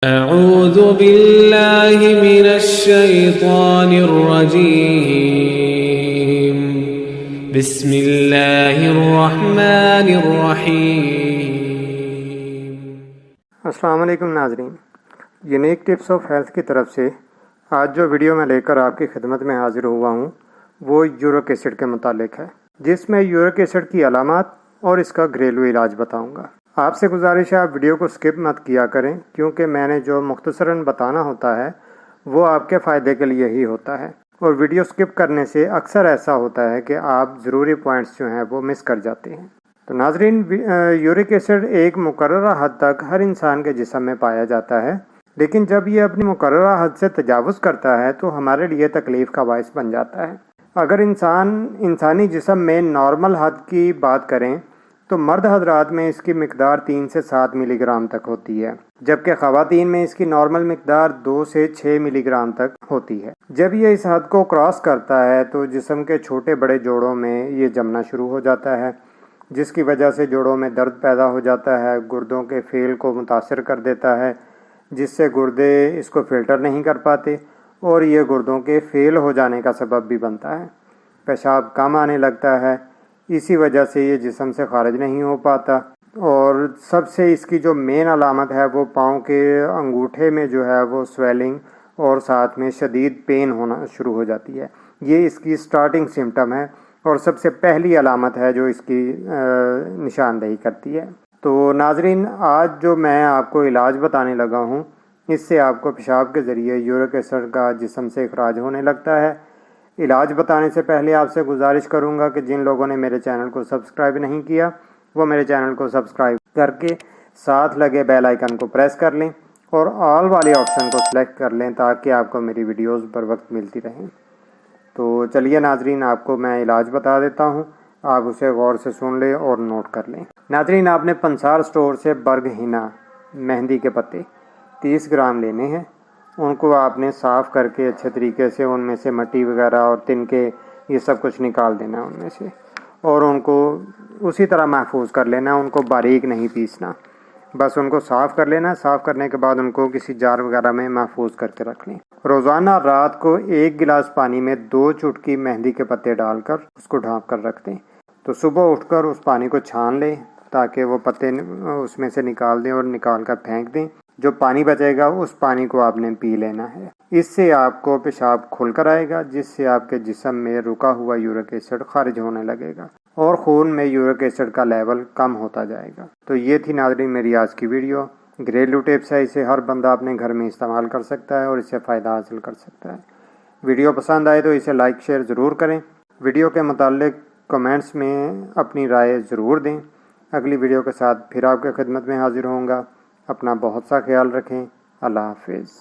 اعوذ باللہ من الشیطان الرجیم بسم اللہ الرحمن الرحیم۔ السلام علیکم ناظرین، یونیک ٹپس آف ہیلتھ کی طرف سے آج جو ویڈیو میں لے کر آپ کی خدمت میں حاضر ہوا ہوں وہ یورک ایسڈ کے متعلق ہے، جس میں یورک ایسڈ کی علامات اور اس کا گھریلو علاج بتاؤں گا۔ آپ سے گزارش ہے آپ ویڈیو کو سکپ مت کیا کریں، کیونکہ میں نے جو مختصراً بتانا ہوتا ہے وہ آپ کے فائدے کے لیے ہی ہوتا ہے، اور ویڈیو سکپ کرنے سے اکثر ایسا ہوتا ہے کہ آپ ضروری پوائنٹس جو ہیں وہ مس کر جاتے ہیں۔ تو ناظرین، یورک ایسڈ ایک مقررہ حد تک ہر انسان کے جسم میں پایا جاتا ہے، لیکن جب یہ اپنی مقررہ حد سے تجاوز کرتا ہے تو ہمارے لیے تکلیف کا باعث بن جاتا ہے۔ اگر انسانی جسم میں نارمل حد کی بات کریں تو مرد حضرات میں اس کی مقدار 3 سے 7 ملی گرام تک ہوتی ہے، جبکہ خواتین میں اس کی نارمل مقدار 2 سے 6 ملی گرام تک ہوتی ہے۔ جب یہ اس حد کو کراس کرتا ہے تو جسم کے چھوٹے بڑے جوڑوں میں یہ جمنا شروع ہو جاتا ہے، جس کی وجہ سے جوڑوں میں درد پیدا ہو جاتا ہے، گردوں کے فیل کو متاثر کر دیتا ہے، جس سے گردے اس کو فلٹر نہیں کر پاتے اور یہ گردوں کے فیل ہو جانے کا سبب بھی بنتا ہے۔ پیشاب کم آنے لگتا ہے، اسی وجہ سے یہ جسم سے خارج نہیں ہو پاتا، اور سب سے اس کی جو مین علامت ہے وہ پاؤں کے انگوٹھے میں جو ہے وہ سویلنگ اور ساتھ میں شدید پین ہونا شروع ہو جاتی ہے۔ یہ اس کی سٹارٹنگ سمٹم ہے اور سب سے پہلی علامت ہے جو اس کی نشاندہی کرتی ہے۔ تو ناظرین، آج جو میں آپ کو علاج بتانے لگا ہوں، اس سے آپ کو پیشاب کے ذریعے یورک ایسڈ کا جسم سے اخراج ہونے لگتا ہے۔ علاج بتانے سے پہلے آپ سے گزارش کروں گا کہ جن لوگوں نے میرے چینل کو سبسکرائب نہیں کیا وہ میرے چینل کو سبسکرائب کر کے ساتھ لگے بیل آئیکن کو پریس کر لیں اور آل والے آپشن کو سلیکٹ کر لیں تاکہ آپ کو میری ویڈیوز پر وقت ملتی رہیں۔ تو چلیے ناظرین، آپ کو میں علاج بتا دیتا ہوں، آپ اسے غور سے سن لیں اور نوٹ کر لیں۔ ناظرین، آپ نے پنسار سٹور سے برگ ہینا مہندی کے پتے 30 گرام لینے ہیں۔ ان کو آپ نے صاف کر کے اچھے طریقے سے ان میں سے مٹی وغیرہ اور تنکے یہ سب کچھ نکال دینا ان میں سے، اور ان کو اسی طرح محفوظ کر لینا، ان کو باریک نہیں پیسنا، بس ان کو صاف کر لینا۔ صاف کرنے کے بعد ان کو کسی جار وغیرہ میں محفوظ کر کے رکھ لیں۔ روزانہ رات کو 1 گلاس پانی میں 2 چٹکی مہندی کے پتے ڈال کر اس کو ڈھانپ کر رکھ دیں۔ تو صبح اٹھ کر اس پانی کو چھان لیں تاکہ وہ پتے اس میں سے نکال دیں اور نکال کر پھینک دیں۔ جو پانی بچے گا اس پانی کو آپ نے پی لینا ہے۔ اس سے آپ کو پیشاب کھل کر آئے گا، جس سے آپ کے جسم میں رکا ہوا یورک ایسڈ خارج ہونے لگے گا اور خون میں یورک ایسڈ کا لیول کم ہوتا جائے گا۔ تو یہ تھی ناظرین میری آج کی ویڈیو۔ گھریلو ٹپس ہے، اسے ہر بندہ اپنے گھر میں استعمال کر سکتا ہے اور اس سے فائدہ حاصل کر سکتا ہے۔ ویڈیو پسند آئے تو اسے لائک شیئر ضرور کریں۔ ویڈیو کے متعلق کمنٹس میں اپنی رائے ضرور دیں۔ اگلی ویڈیو کے ساتھ پھر آپ کی خدمت میں حاضر ہوں گا۔ اپنا بہت سا خیال رکھیں۔ اللہ حافظ۔